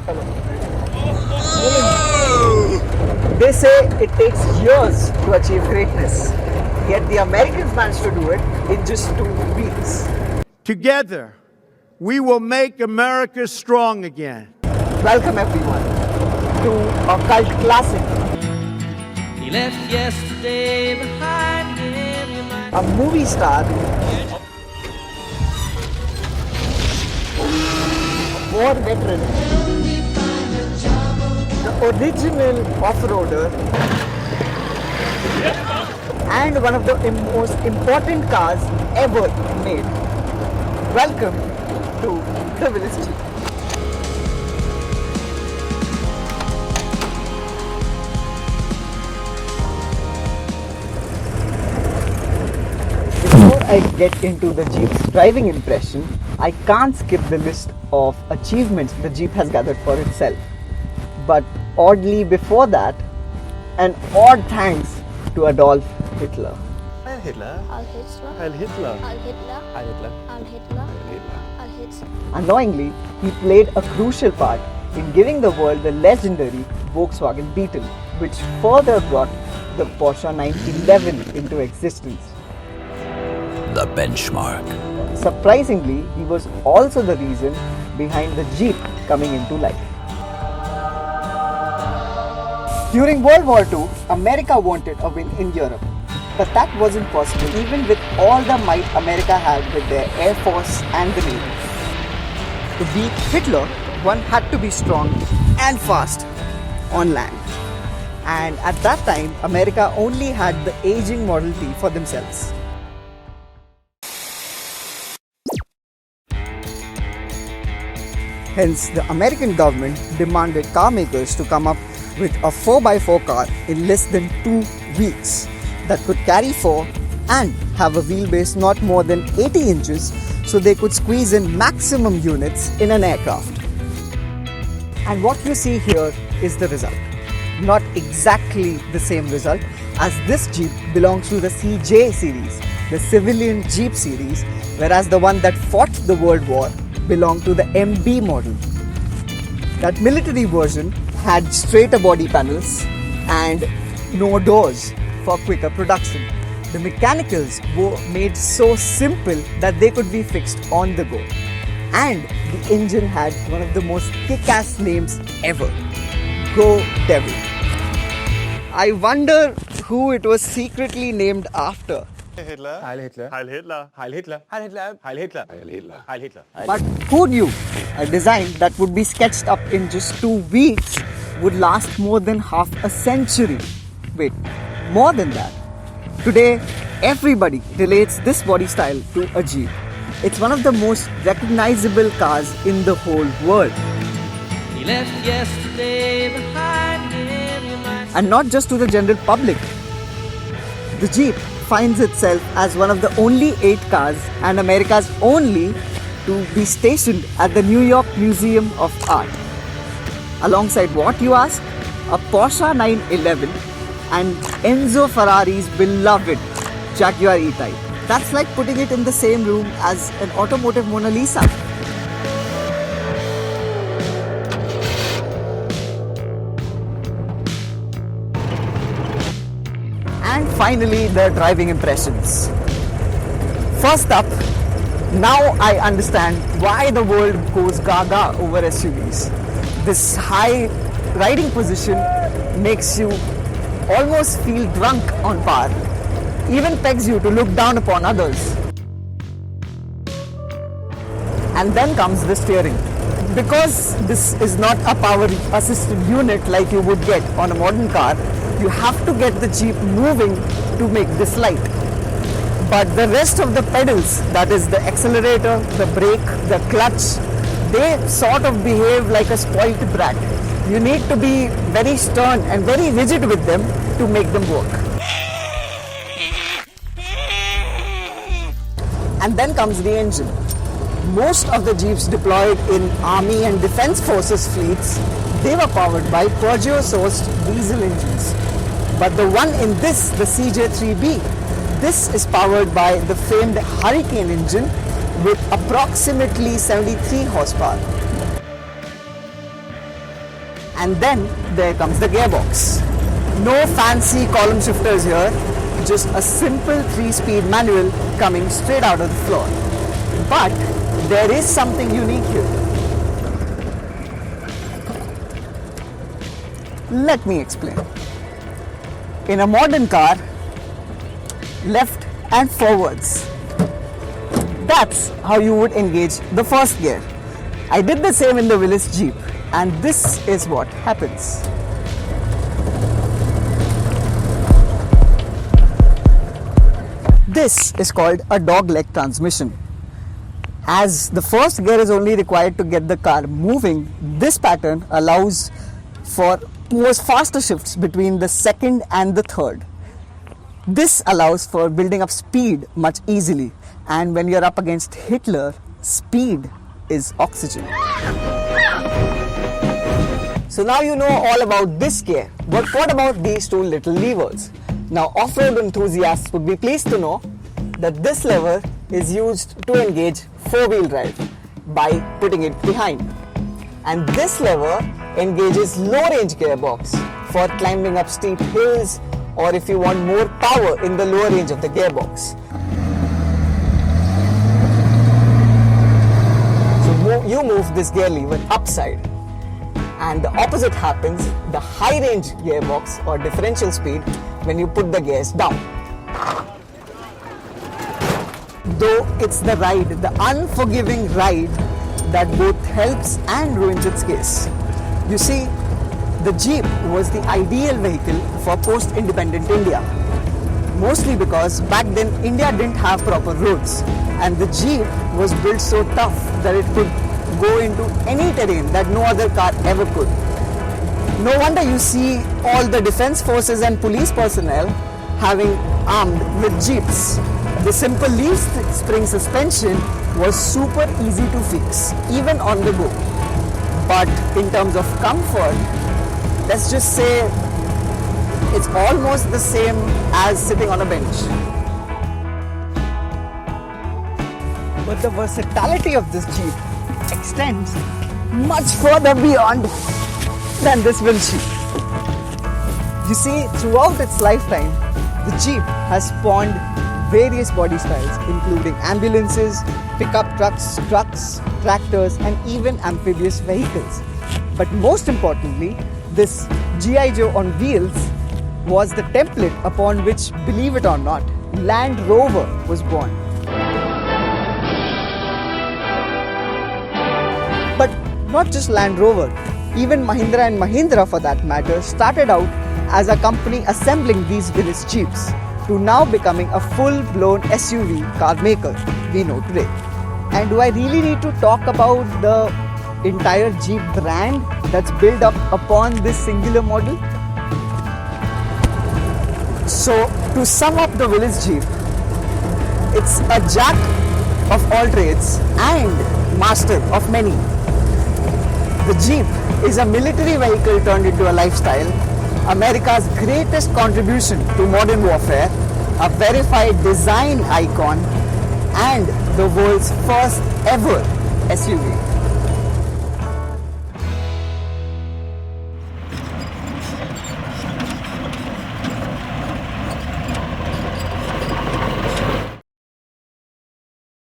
They say it takes years to achieve greatness, yet the Americans managed to do it in just 2 weeks. Together, we will make America strong again. Welcome everyone to a cult classic. He left yesterday behind him. A movie star, a war veteran, the original off-roader, and one of the most important cars ever made. Welcome to the Willys Jeep. Before I get into the Jeep's driving impression, I can't skip the list of achievements the Jeep has gathered for itself. But oddly before that, an odd thanks to Adolf Hitler. Heil Hitler. Al Hitler. Heil Hitler. Al Hitler. Heil Hitler. Al Hitler. Al Hitler. Annoyingly, he played a crucial part in giving the world the legendary Volkswagen Beetle, which further brought the Porsche 911 into existence. The benchmark. Surprisingly, he was also the reason behind the Jeep coming into life. During World War II, America wanted a win in Europe. But that wasn't possible even with all the might America had with their Air Force and the Navy. To beat Hitler, one had to be strong and fast on land. And at that time, America only had the aging Model T for themselves. Hence, the American government demanded car makers to come up with a 4x4 car in less than 2 weeks that could carry 4 and have a wheelbase not more than 80 inches so they could squeeze in maximum units in an aircraft. And what you see here is the result. Not exactly the same result, as this Jeep belongs to the CJ series, the civilian Jeep series, whereas the one that fought the World War belonged to the MB model. That military version had straighter body panels and no doors for quicker production. The mechanicals were made so simple that they could be fixed on the go. And the engine had one of the most kick-ass names ever, Go Devil. I wonder who it was secretly named after. Hitler. Heil Hitler. Heil Hitler. Heil Hitler. Heil Hitler. Heil Hitler. Heil Hitler. Heil Hitler. But who knew a design that would be sketched up in just 2 weeks would last more than half a century? Wait, more than that. Today, everybody relates this body style to a Jeep. It's one of the most recognizable cars in the whole world. He left yesterday behind him. And not just to the general public. The Jeep finds itself as one of the only 8 cars and America's only to be stationed at the New York Museum of Art. Alongside what, you ask? A Porsche 911 and Enzo Ferrari's beloved Jaguar E-Type. That's like putting it in the same room as an automotive Mona Lisa. And finally, the driving impressions. First up, now I understand why the world goes gaga over SUVs. This high riding position makes you almost feel drunk on power, even pegs you to look down upon others. And then comes the steering. Because this is not a power assisted unit like you would get on a modern car, you have to get the Jeep moving to make this light. But the rest of the pedals, that is the accelerator, the brake, the clutch, they sort of behave like a spoilt brat. You need to be very stern and very rigid with them to make them work. And then comes the engine. Most of the Jeeps deployed in Army and Defense Forces fleets, they were powered by Peugeot-sourced diesel engines. But the one in this, the CJ3B, this is powered by the famed Hurricane engine with approximately 73 horsepower. And then there comes the gearbox. No fancy column shifters here, just a simple 3-speed manual coming straight out of the floor. But there is something unique here. Let me explain. In a modern car, left and forwards. That's how you would engage the first gear. I did the same in the Willys Jeep, and this is what happens. This is called a dog-leg transmission. As the first gear is only required to get the car moving, this pattern allows for faster shifts between the second and the third. This allows for building up speed much easily, and when you're up against Hitler, speed is oxygen. So now you know all about this gear, but what about these two little levers? Now off-road enthusiasts would be pleased to know that this lever is used to engage four-wheel drive by putting it behind. And this lever engages low-range gearbox for climbing up steep hills, or if you want more power in the lower range of the gearbox. So you move this gear lever upside, and the opposite happens, the high range gearbox or differential speed, when you put the gears down. Though it's the ride, the unforgiving ride, that both helps and ruins its case. You see, the Jeep was the ideal vehicle for post-independent India. Mostly because back then India didn't have proper roads, and the Jeep was built so tough that it could go into any terrain that no other car ever could. No wonder you see all the defense forces and police personnel having armed with Jeeps. The simple leaf spring suspension was super easy to fix, even on the go. But in terms of comfort, let's just say it's almost the same as sitting on a bench. But the versatility of this Jeep extends much further beyond than this windshield. You see, throughout its lifetime, the Jeep has spawned various body styles, including ambulances, pickup trucks, tractors, and even amphibious vehicles. But most importantly, this G.I. Joe on wheels was the template upon which, believe it or not, Land Rover was born. But not just Land Rover, even Mahindra and Mahindra for that matter started out as a company assembling these Willys Jeeps to now becoming a full-blown SUV car maker we know today. And do I really need to talk about the entire Jeep brand that's built up upon this singular model? So, to sum up the Willys Jeep, it's a jack of all trades and master of many. The Jeep is a military vehicle turned into a lifestyle, America's greatest contribution to modern warfare, a verified design icon, and the world's first ever SUV.